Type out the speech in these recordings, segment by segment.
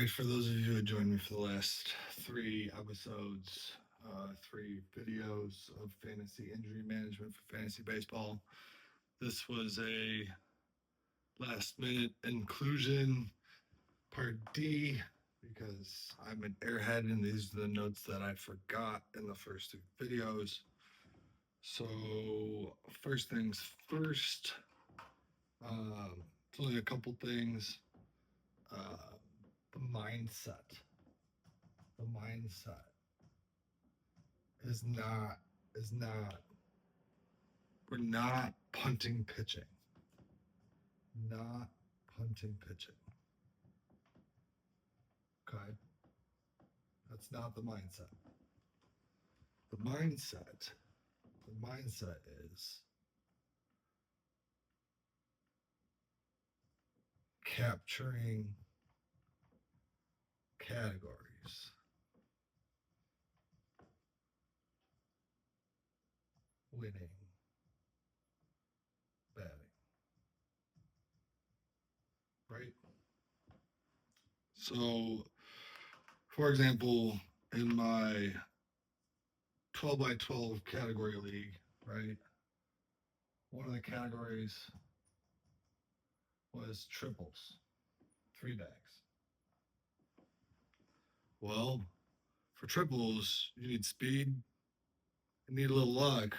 for those of you who joined me for the last three episodes, three videos of fantasy injury management for fantasy baseball. This was a last minute inclusion, part D, because I'm an airhead and these are the notes that I forgot in the first two videos. So, first things first, it's only a couple things. Uh, the mindset. The mindset is not we're not punting pitching. Not punting pitching. Okay? That's not the mindset. The mindset is capturing categories, winning, batting. Right? So, for example, in my 12 by 12 category league, right? One of the categories was triples, three bags. Well, for triples, you need speed, you need a little luck,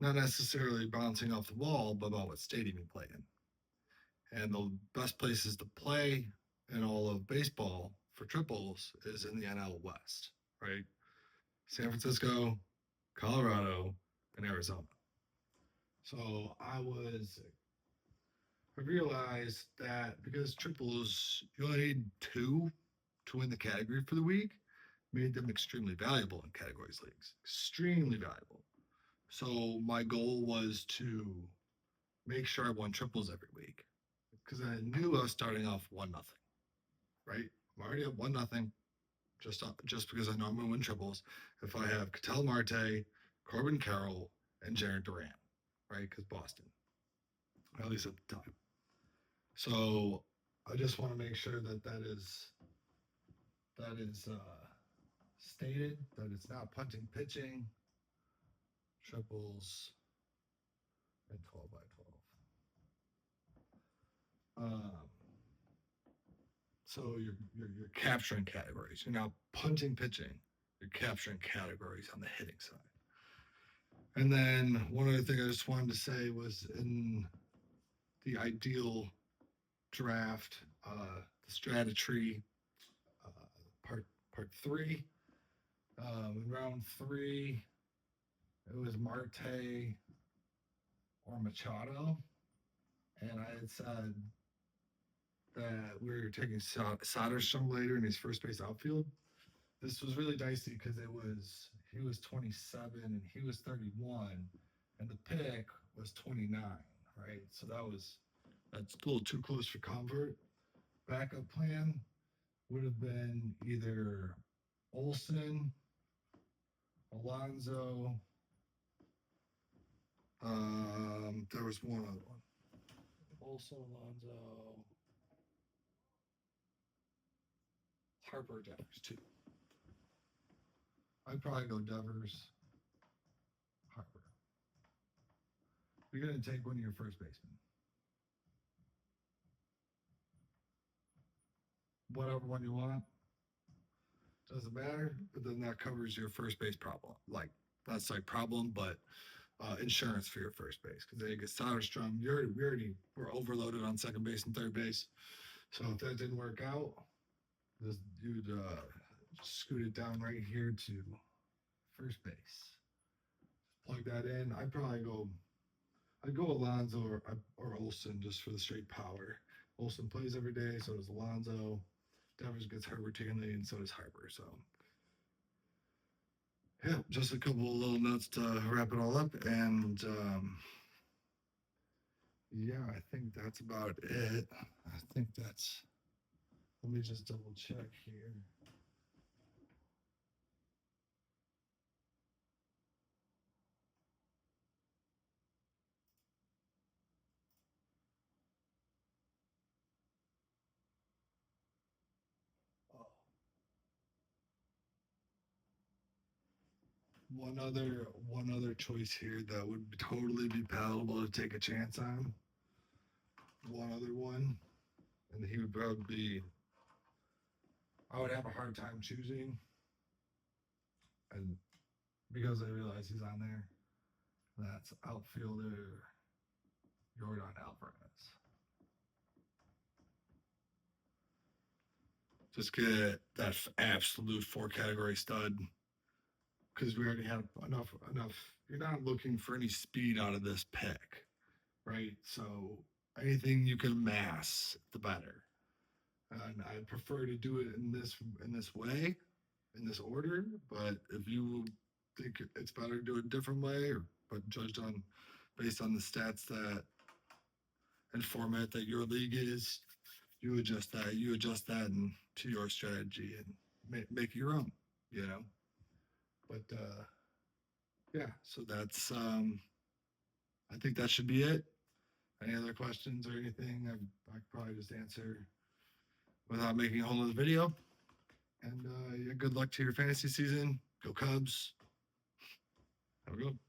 not necessarily bouncing off the wall, but about what stadium you play in. And the best places to play in all of baseball for triples is in the NL West, right? San Francisco, Colorado, and Arizona. So I realized that because triples, you only need two to win the category for the week, made them extremely valuable in categories leagues. Extremely valuable. So my goal was to make sure I won triples every week because I knew I was starting off 1-0, right? I'm already at 1-0 just because I know I'm going to win triples. If I have Ketel Marte, Corbin Carroll, and Jared Durant, right? Because Boston, at least at the time. So I just want to make sure that is stated that it's not punting pitching, triples, and 12 by 12. So you're capturing categories. You're not punting pitching. You're capturing categories on the hitting side. And then one other thing I just wanted to say was in the ideal draft, the strategy, uh, part three. In round three, it was Marte or Machado, and I had said that we were taking Soderstrom later in his first base outfield. This was really dicey because he was 27 and he was 31, and the pick was 29, right? So that's a little too close for comfort. Backup plan would have been either Olson, Alonso. There was one other one. Olson, Alonso, Harper, Devers too. I'd probably go Devers, Harper. You're gonna take one of your first basemen. Whatever one you want. Doesn't matter, but then that covers your first base problem. Like that's like problem, but insurance for your first base because then you get Soderstrom. We already were overloaded on second base and third base. So if that didn't work out, this dude scooted down right here to first base. Plug that in. I'd go Alonso or Olson just for the straight power. Olson plays every day, so does Alonso. Devers gets hurt routinely, and so does Harper. So yeah, just a couple of little notes to wrap it all up, and yeah, I think that's about it. I think that's. Let me just double check here. one other choice here that would totally be palatable to take a chance on. One other one, and he would probably be. I would have a hard time choosing, and because I realize he's on there, that's outfielder Jordan Alvarez. Just get that absolute 4 category stud because we already have enough. You're not looking for any speed out of this pick, right? So anything you can mass, the better. And I prefer to do it in this way, in this order. But if you think it's better to do it a different way, but judged on based on the stats that and format that your league is, you adjust that. You adjust that to your strategy and make it your own. You know. But yeah, so that's I think that should be it. Any other questions or anything? I could probably just answer without making a whole other video. And yeah, good luck to your fantasy season. Go Cubs. Have a good one.